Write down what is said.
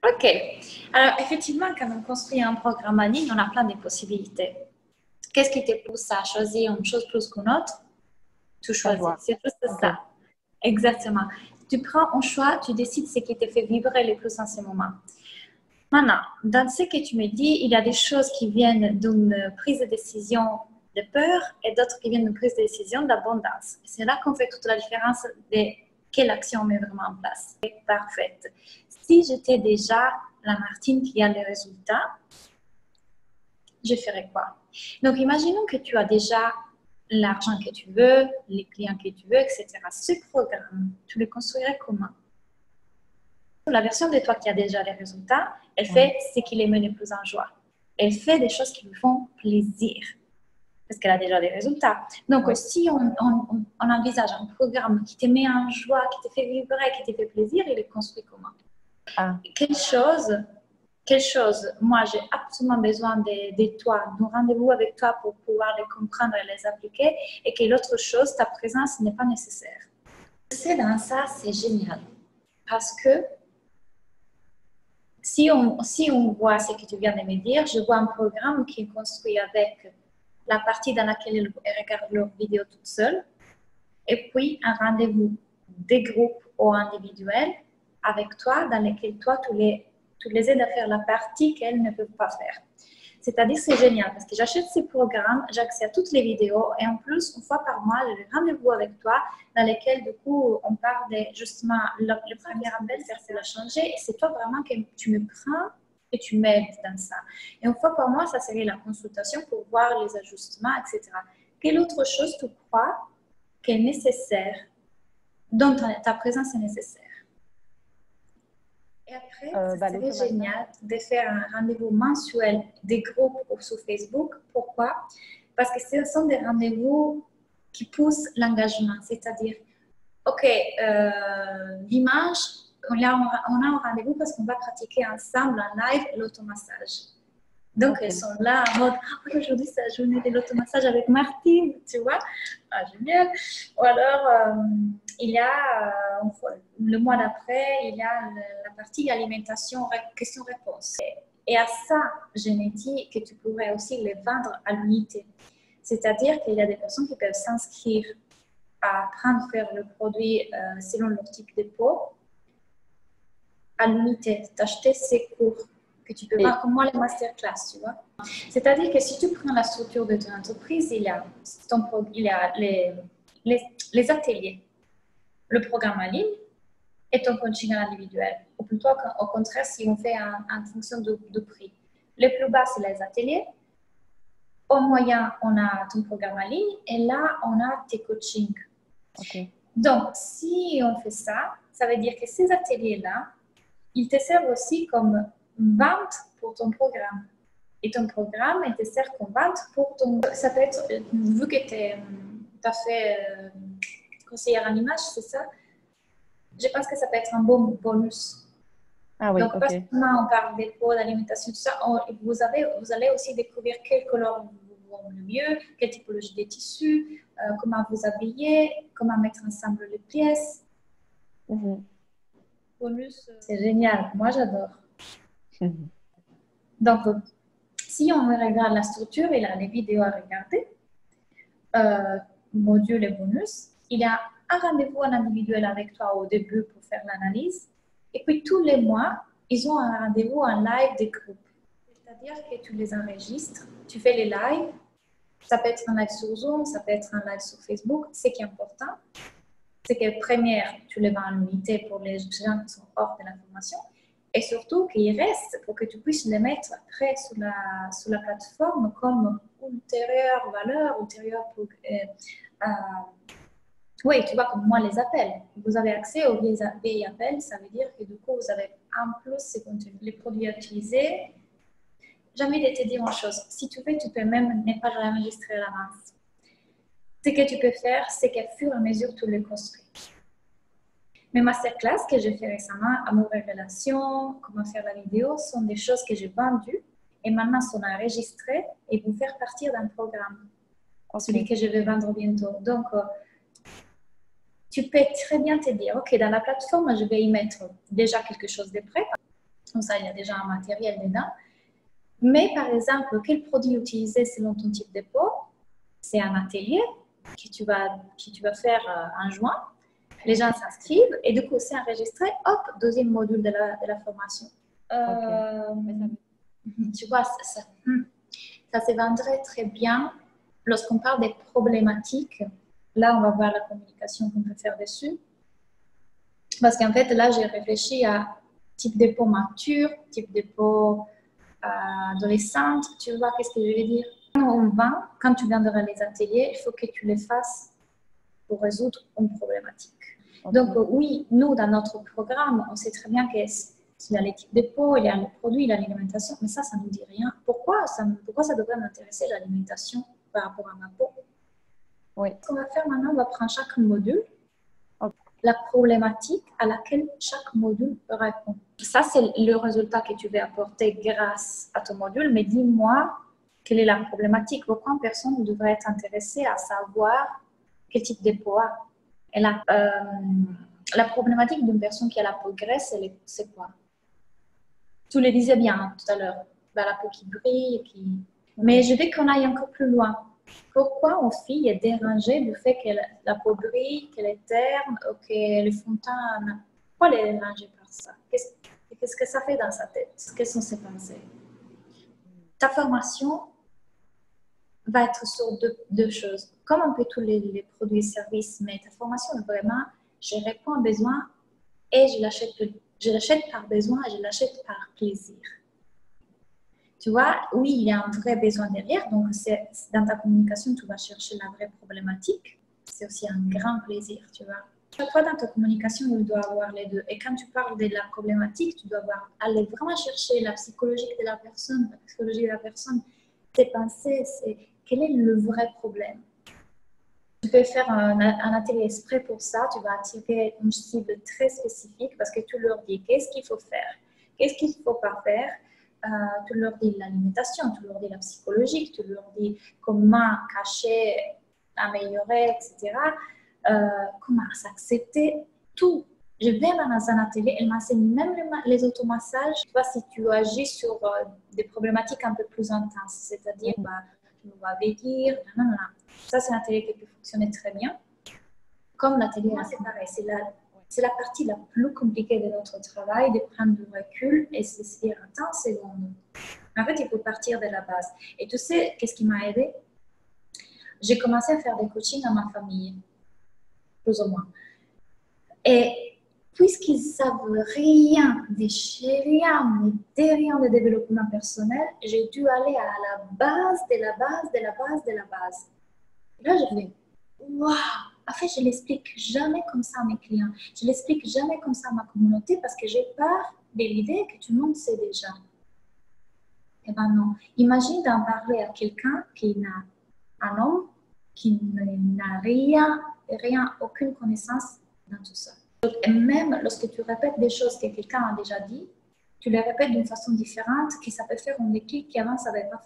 Ok. Alors, effectivement, quand on construit un programme en ligne, on a plein de possibilités. Qu'est-ce qui te pousse à choisir une chose plus qu'une autre? Tu La choisis. joie. C'est juste Ok. ça. Exactement. Tu prends un choix, tu décides ce qui te fait vibrer le plus en ce moment. Maintenant, dans ce que tu me dis, il y a des choses qui viennent d'une prise de décision de peur et d'autres qui viennent d'une prise de décision d'abondance. C'est là qu'on fait toute la différence de quelle action on met vraiment en place. Parfaite. Si j'étais déjà la Martine qui a les résultats, je ferais quoi? Donc, imaginons que tu as déjà l'argent que tu veux, les clients que tu veux, etc. Ce programme, tu le construirais comment? La version de toi qui a déjà les résultats, elle fait ce qui les met le plus en joie. Elle fait des choses qui lui font plaisir parce qu'elle a déjà des résultats. Donc, si on envisage un programme qui te met en joie, qui te fait vibrer, qui te fait plaisir, il est construit comment? Quelle chose, moi j'ai absolument besoin de toi, d'un rendez-vous avec toi pour pouvoir les comprendre et les appliquer, et que l'autre chose, ta présence n'est pas nécessaire. C'est dans ça, c'est génial. Parce que si on voit ce que tu viens de me dire, je vois un programme qui est construit avec la partie dans laquelle elle regarde leur vidéo toute seule, et puis un rendez-vous des groupes ou individuels avec toi, dans lequel toi, tu les aides à faire la partie qu'elles ne peuvent pas faire. C'est-à-dire, c'est génial parce que j'achète ces programmes, j'ai accès à toutes les vidéos et en plus, une fois par mois, j'ai des rendez-vous avec toi dans lesquels, du coup, on parle de justement le premier appel, faire cela changer et c'est toi vraiment que tu me prends et tu m'aides dans ça. Et une fois par mois, ça serait la consultation pour voir les ajustements, etc. Quelle autre chose tu crois qui est nécessaire, dont ta présence est nécessaire? Et après, ça serait génial de faire un rendez-vous mensuel des groupes sur Facebook. Pourquoi? Parce que ce sont des rendez-vous qui poussent l'engagement. C'est-à-dire, OK, dimanche, on a un rendez-vous parce qu'on va pratiquer ensemble en live l'automassage. Donc, elles sont là en mode, aujourd'hui, c'est la journée de l'automassage avec Martine, tu vois. Ah, génial. Ou alors, il y a, le mois d'après, il y a la partie alimentation, questions-réponses. Et à ça, je me dis que tu pourrais aussi les vendre à l'unité. C'est-à-dire qu'il y a des personnes qui peuvent s'inscrire à apprendre à faire le produit selon leur type de peau à l'unité, d'acheter ces cours que tu peux voir comme moi les masterclass, tu vois. C'est-à-dire que si tu prends la structure de ton entreprise, il y a les ateliers, le programme en ligne et ton coaching individuel. Ou plutôt, au contraire, si on fait en fonction de prix. Le plus bas, c'est les ateliers. Au moyen, on a ton programme en ligne et là, on a tes coachings. Donc, si on fait ça, ça veut dire que ces ateliers-là, ils te servent aussi comme vente pour ton programme. Et ton programme, il te sert comme vente pour ton... Ça peut être, vu que tu as fait conseillère en image, c'est ça? Je pense que ça peut être un bon bonus. Ah oui, donc, pas seulement on parle des pots, d'alimentation, tout ça, vous allez aussi découvrir quelles couleurs vous vont le mieux, quelle typologie de tissus, comment vous habiller, comment mettre ensemble les pièces. Bonus, c'est génial. Moi, j'adore. Donc, si on regarde la structure, il y a les vidéos à regarder, module et bonus. Il y a un rendez-vous en individuel avec toi au début pour faire l'analyse. Et puis, tous les mois, ils ont un rendez-vous en live des groupes. C'est-à-dire que tu les enregistres, tu fais les lives. Ça peut être un live sur Zoom, ça peut être un live sur Facebook. Ce qui est important, c'est que première, tu les vends en unité pour les gens qui sont hors de l'information. Et surtout qu'il reste pour que tu puisses les mettre après sur la plateforme comme ultérieure valeur, ultérieure pour... oui, tu vois, comme moi les appels. Vous avez accès aux vieilles appels, ça veut dire que du coup, vous avez en plus ces contenus, les produits à utiliser. J'ai envie de te dire une chose. Si tu veux, tu peux même ne pas l'enregistrer à l'avance. Ce que tu peux faire, c'est qu'à fur et à mesure, tu les construis. Mes masterclass que j'ai fait récemment, Amour et Relations, comment faire la vidéo, sont des choses que j'ai vendues et maintenant sont enregistrées et vont faire partir d'un programme. Celui que je vais vendre bientôt. Donc, tu peux très bien te dire, OK, dans la plateforme, je vais y mettre déjà quelque chose de prêt. Comme ça, il y a déjà un matériel dedans. Mais par exemple, quel produit utiliser selon ton type de peau? C'est un atelier que tu vas faire en juin. Les gens s'inscrivent et du coup, c'est enregistré. Hop, deuxième module de la formation. Tu vois, ça se vendrait très bien lorsqu'on parle des problématiques. Là, on va voir la communication qu'on peut faire dessus. Parce qu'en fait, là, j'ai réfléchi à type de peau mature, type de peau adolescente. Tu vois, qu'est-ce que je veux dire? Quand tu viendras les ateliers, il faut que tu les fasses pour résoudre une problématique. Okay. Donc, oui, nous, dans notre programme, on sait très bien qu'il y a les types de peau, il y a les produits, il y a l'alimentation, mais ça ne nous dit rien. Pourquoi ça devrait m'intéresser l'alimentation par rapport à ma peau? Oui. Ce qu'on va faire maintenant, on va prendre chaque module, la problématique à laquelle chaque module répond. Ça, c'est le résultat que tu vas apporter grâce à ton module, mais dis-moi, quelle est la problématique? Pourquoi une personne devrait être intéressée à savoir quel type de peau a? Et la problématique d'une personne qui a la peau grasse, c'est quoi? Tu le disais bien tout à l'heure, la peau qui brille, mais je veux qu'on aille encore plus loin. Pourquoi une fille est dérangée du fait que la peau brille, qu'elle est terne, ou que le fond de teint... Pourquoi elle est dérangée par ça? Qu'est-ce que ça fait dans sa tête? Quelles sont ses pensées? Ta formation va être sur deux choses. Comme un peu tous les produits et services, mais ta formation est vraiment, je réponds à un besoin et je l'achète par besoin et je l'achète par plaisir. Tu vois, oui, il y a un vrai besoin derrière, donc dans ta communication, tu vas chercher la vraie problématique. C'est aussi un grand plaisir, tu vois. Chaque fois dans ta communication, il doit avoir les deux. Et quand tu parles de la problématique, tu dois aller vraiment chercher la psychologie de la personne, tes pensées, quel est le vrai problème. Tu peux faire un atelier exprès pour ça, tu vas attirer une cible très spécifique parce que tu leur dis qu'est-ce qu'il faut faire, qu'est-ce qu'il ne faut pas faire. Tu leur dis l'alimentation, tu leur dis la psychologie, tu leur dis comment cacher, améliorer, etc. Comment s'accepter, tout. Je vais dans un atelier, elle m'enseigne même les automassages. Tu vois, si tu agis sur des problématiques un peu plus intenses, c'est-à-dire, tu me vas vieillir, ça c'est un atelier qui peut fonctionner très bien. Comme l'atelier, c'est pareil, c'est la partie la plus compliquée de notre travail, de prendre du recul et se dire, attends, seconde. En fait, il faut partir de la base. Et tu sais, qu'est-ce qui m'a aidée? J'ai commencé à faire des coachings à ma famille, plus ou moins. Et puisqu'ils ne savent rien de développement personnel, j'ai dû aller à la base de la base de la base de la base. Et là, je fais, waouh! En fait, je ne l'explique jamais comme ça à mes clients. Je ne l'explique jamais comme ça à ma communauté parce que j'ai peur de l'idée que tout le monde sait déjà. Eh bien non. Imagine d'en parler à quelqu'un un homme qui n'a rien, aucune connaissance dans tout ça. Et même lorsque tu répètes des choses que quelqu'un a déjà dit, tu les répètes d'une façon différente, que ça peut faire un déclic qui avant ça n'avait pas